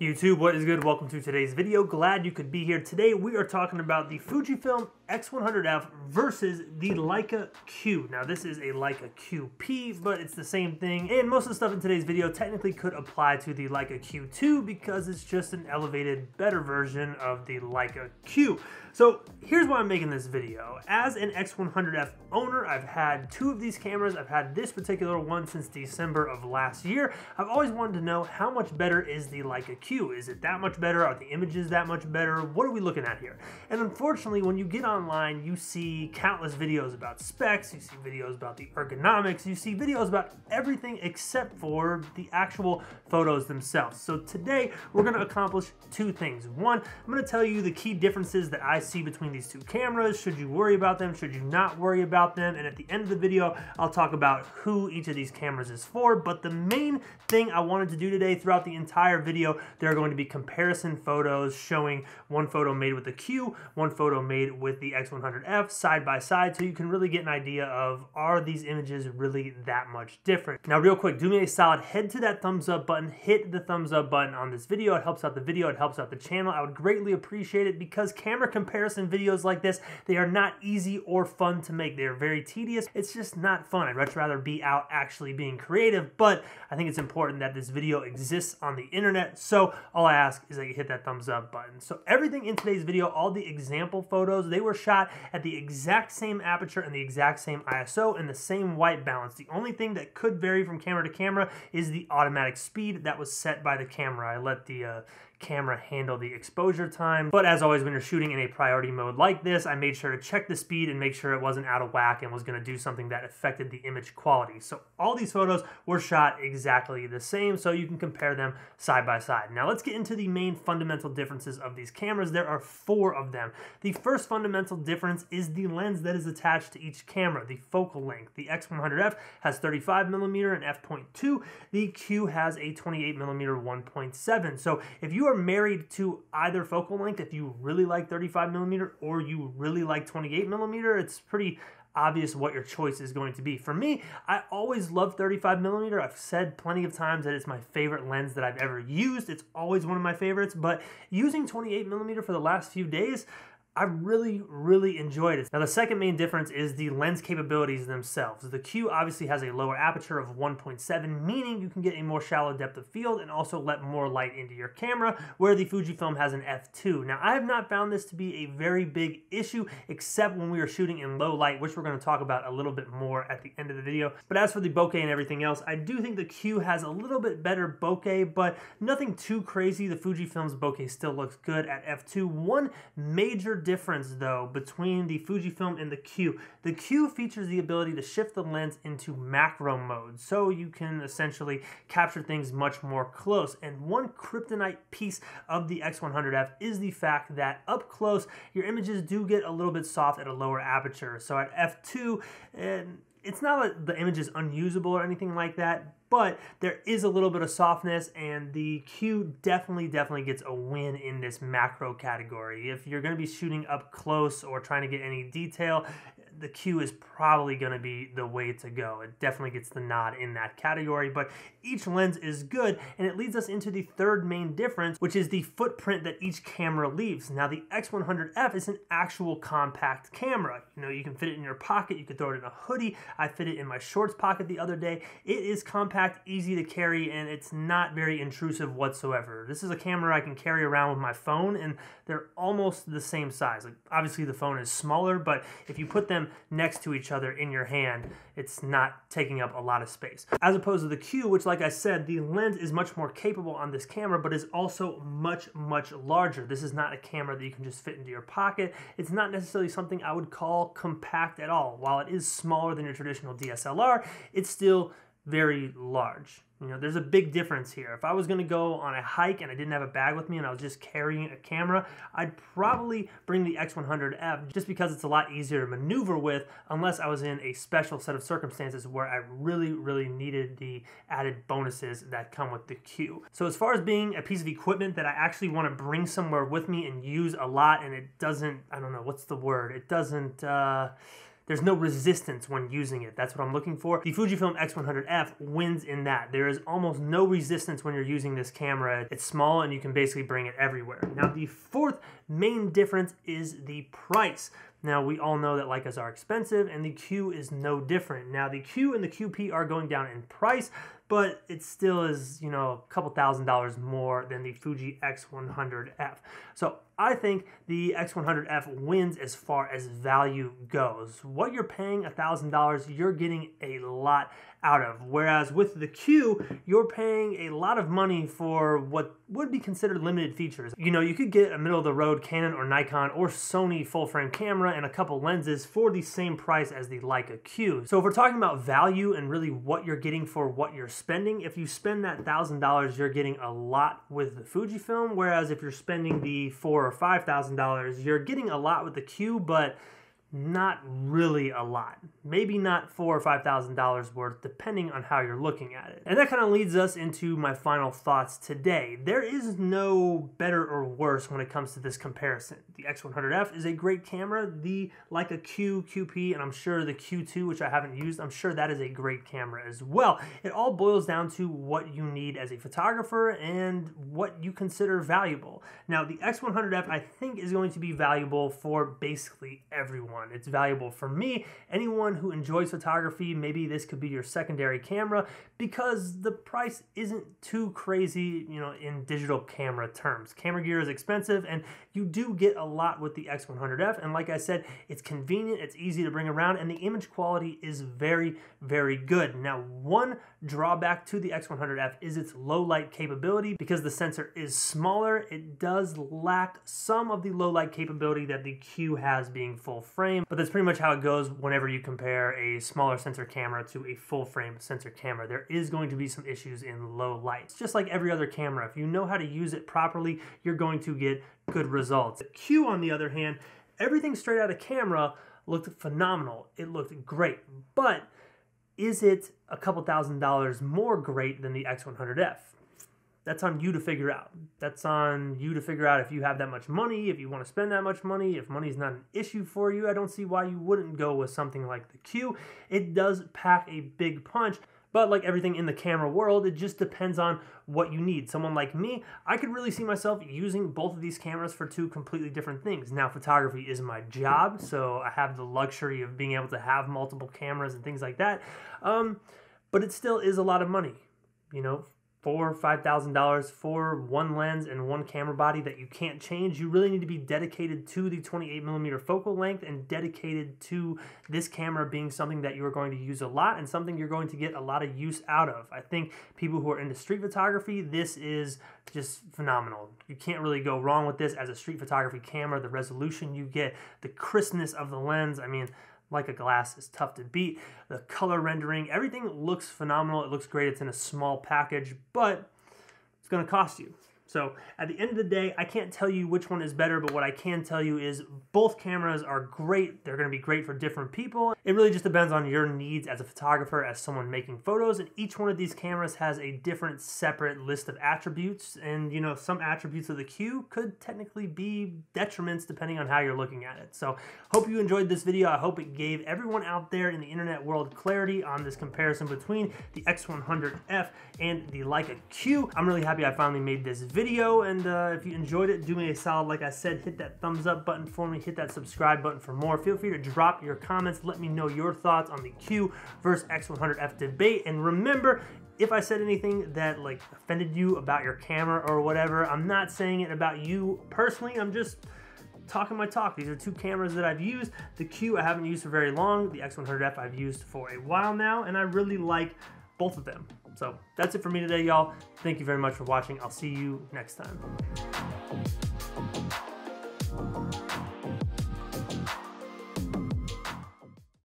YouTube, what is good? Welcome to today's video. Glad you could be here. Today we are talking about the FujiFilm X100f versus the Leica Q. Now this is a Leica QP, but it's the same thing, and most of the stuff in today's video technically could apply to the Leica Q2 because it's just an elevated, better version of the Leica Q. So here's why I'm making this video. As an X100f owner, I've had two of these cameras. I've had this particular one since December of last year. I've always wanted to know how much better is the Leica Q. Is it that much better? Are the images that much better? What are we looking at here? And unfortunately, when you get online, you see countless videos about specs, you see videos about the ergonomics, you see videos about everything except for the actual photos themselves. So today, we're gonna accomplish two things. One, I'm gonna tell you the key differences that I see between these two cameras. Should you worry about them? Should you not worry about them? And at the end of the video, I'll talk about who each of these cameras is for. But the main thing I wanted to do today throughout the entire video, there are going to be comparison photos showing one photo made with the Q, one photo made with the X100f side by side, so you can really get an idea of, are these images really that much different? Now real quick, do me a solid, head to that thumbs up button, hit the thumbs up button on this video. It helps out the video, it helps out the channel. I would greatly appreciate it because camera comparison videos like this, they are not easy or fun to make. They are very tedious. It's just not fun. I'd much rather be out actually being creative, but I think it's important that this video exists on the internet, so all I ask is that you hit that thumbs up button. So everything in today's video, all the example photos, they were shot at the exact same aperture and the exact same ISO and the same white balance. The only thing that could vary from camera to camera is the automatic speed that was set by the camera. I let the camera handle the exposure time. But as always, when you're shooting in a priority mode like this, I made sure to check the speed and make sure it wasn't out of whack and was going to do something that affected the image quality. So all these photos were shot exactly the same, so you can compare them side by side. Now let's get into the main fundamental differences of these cameras. There are four of them. The first fundamental difference is the lens that is attached to each camera, the focal length. The X100f has 35mm and f.2. The Q has a 28mm 1.7. So if you are married to either focal length, if you really like 35mm or you really like 28mm, it's pretty obvious what your choice is going to be. For me, I always love 35mm. I've said plenty of times that it's my favorite lens that I've ever used. It's always one of my favorites, but using 28mm for the last few days, I really enjoyed it. Now the second main difference is the lens capabilities themselves. The Q obviously has a lower aperture of 1.7, meaning you can get a more shallow depth of field and also let more light into your camera, where the Fujifilm has an f2. Now I have not found this to be a very big issue, except when we are shooting in low light, which we're going to talk about a little bit more at the end of the video. But as for the bokeh and everything else, I do think the Q has a little bit better bokeh, but nothing too crazy. The Fujifilm's bokeh still looks good at f2. One major difference though between the Fujifilm and the Q. The Q features the ability to shift the lens into macro mode, so you can essentially capture things much more close. And one kryptonite piece of the X100f is the fact that up close, your images do get a little bit soft at a lower aperture. So at f2, it's not that the image is unusable or anything like that, but there is a little bit of softness, and the Q definitely gets a win in this macro category. If you're going to be shooting up close or trying to get any detail, the Q is probably going to be the way to go. It definitely gets the nod in that category, but each lens is good, and it leads us into the third main difference, which is the footprint that each camera leaves. Now the X100f is an actual compact camera. You know, you can fit it in your pocket, you could throw it in a hoodie. I fit it in my shorts pocket the other day. It is compact, easy to carry, and it's not very intrusive whatsoever. This is a camera I can carry around with my phone, and they're almost the same size. Like, obviously the phone is smaller, but if you put them next to each other in your hand, it's not taking up a lot of space. As opposed to the Q, which, like I said, the lens is much more capable on this camera, but is also much larger. This is not a camera that you can just fit into your pocket. It's not necessarily something I would call compact at all. While it is smaller than your traditional DSLR, it's still very large. You know, there's a big difference here. If I was going to go on a hike and I didn't have a bag with me and I was just carrying a camera, I'd probably bring the X100f just because it's a lot easier to maneuver with, unless I was in a special set of circumstances where I really needed the added bonuses that come with the Q. So as far as being a piece of equipment that I actually want to bring somewhere with me and use a lot, and it doesn't, I don't know, what's the word? It doesn't there's no resistance when using it. That's what I'm looking for. The FujiFilm X100f wins in that. There is almost no resistance when you're using this camera. It's small and you can basically bring it everywhere. Now, the fourth main difference is the price. Now, we all know that Leicas are expensive, and the Q is no different. Now, the Q and the QP are going down in price, but it still is, you know, a couple $1,000s more than the Fuji X100f. So I think the X100f wins as far as value goes. What you're paying $1,000, you're getting a lot out of. Whereas with the Q, you're paying a lot of money for what would be considered limited features. You know, you could get a middle-of-the-road Canon or Nikon or Sony full-frame camera and a couple lenses for the same price as the Leica Q. So if we're talking about value and really what you're getting for what you're spending, if you spend that $1,000, you're getting a lot with the Fujifilm, whereas if you're spending the $4,000 or $5,000, you're getting a lot with the Q, but not really a lot. Maybe not $4,000 or $5,000 worth, depending on how you're looking at it. And that kind of leads us into my final thoughts today. There is no better or worse when it comes to this comparison. The X100f is a great camera. The Leica Q, QP, and I'm sure the Q2, which I haven't used, I'm sure that is a great camera as well. It all boils down to what you need as a photographer and what you consider valuable. Now, the X100f, I think, is going to be valuable for basically everyone. It's valuable for me, anyone who enjoys photography. Maybe this could be your secondary camera because the price isn't too crazy, you know, in digital camera terms. Camera gear is expensive and you do get a lot with the X100f, and like I said, it's convenient, it's easy to bring around, and the image quality is very, very good. Now, one drawback to the X100f is its low light capability. Because the sensor is smaller, it does lack some of the low light capability that the Q has being full frame, but that's pretty much how it goes whenever you compare a smaller sensor camera to a full frame sensor camera. There is going to be some issues in low light. It's just like every other camera. If you know how to use it properly, you're going to get good results. The Q, on the other hand, everything straight out of camera looked phenomenal. It looked great, but is it a couple $1,000s more great than the X100f? That's on you to figure out. That's on you to figure out if you have that much money, if you want to spend that much money. If money's not an issue for you, I don't see why you wouldn't go with something like the Q. It does pack a big punch, but like everything in the camera world, it just depends on what you need. Someone like me, I could really see myself using both of these cameras for two completely different things. Now, photography is my job, so I have the luxury of being able to have multiple cameras and things like that, but it still is a lot of money, you know. $4,000 or $5,000 for one lens and one camera body that you can't change. You really need to be dedicated to the 28mm focal length and dedicated to this camera being something that you're going to use a lot and something you're going to get a lot of use out of. I think people who are into street photography, this is just phenomenal. You can't really go wrong with this as a street photography camera. The resolution you get, the crispness of the lens, I mean, Leica glass is tough to beat. The color rendering, everything looks phenomenal. It looks great. It's in a small package, but it's going to cost you. So at the end of the day, I can't tell you which one is better, but what I can tell you is both cameras are great. They're going to be great for different people. It really just depends on your needs as a photographer, as someone making photos, and each one of these cameras has a different separate list of attributes, and you know, some attributes of the Q could technically be detriments depending on how you're looking at it. So hope you enjoyed this video. I hope it gave everyone out there in the internet world clarity on this comparison between the X100f and the Leica Q. I'm really happy I finally made this video, and if you enjoyed it, do me a solid. Like I said, hit that thumbs up button for me, hit that subscribe button for more. Feel free to drop your comments, let me know your thoughts on the Q versus X100f debate, and remember, if I said anything that like offended you about your camera or whatever, I'm not saying it about you personally, I'm just talking my talk. These are two cameras that I've used. The Q I haven't used for very long, the X100f I've used for a while now, and I really like both of them. So that's it for me today, y'all. Thank you very much for watching. I'll see you next time.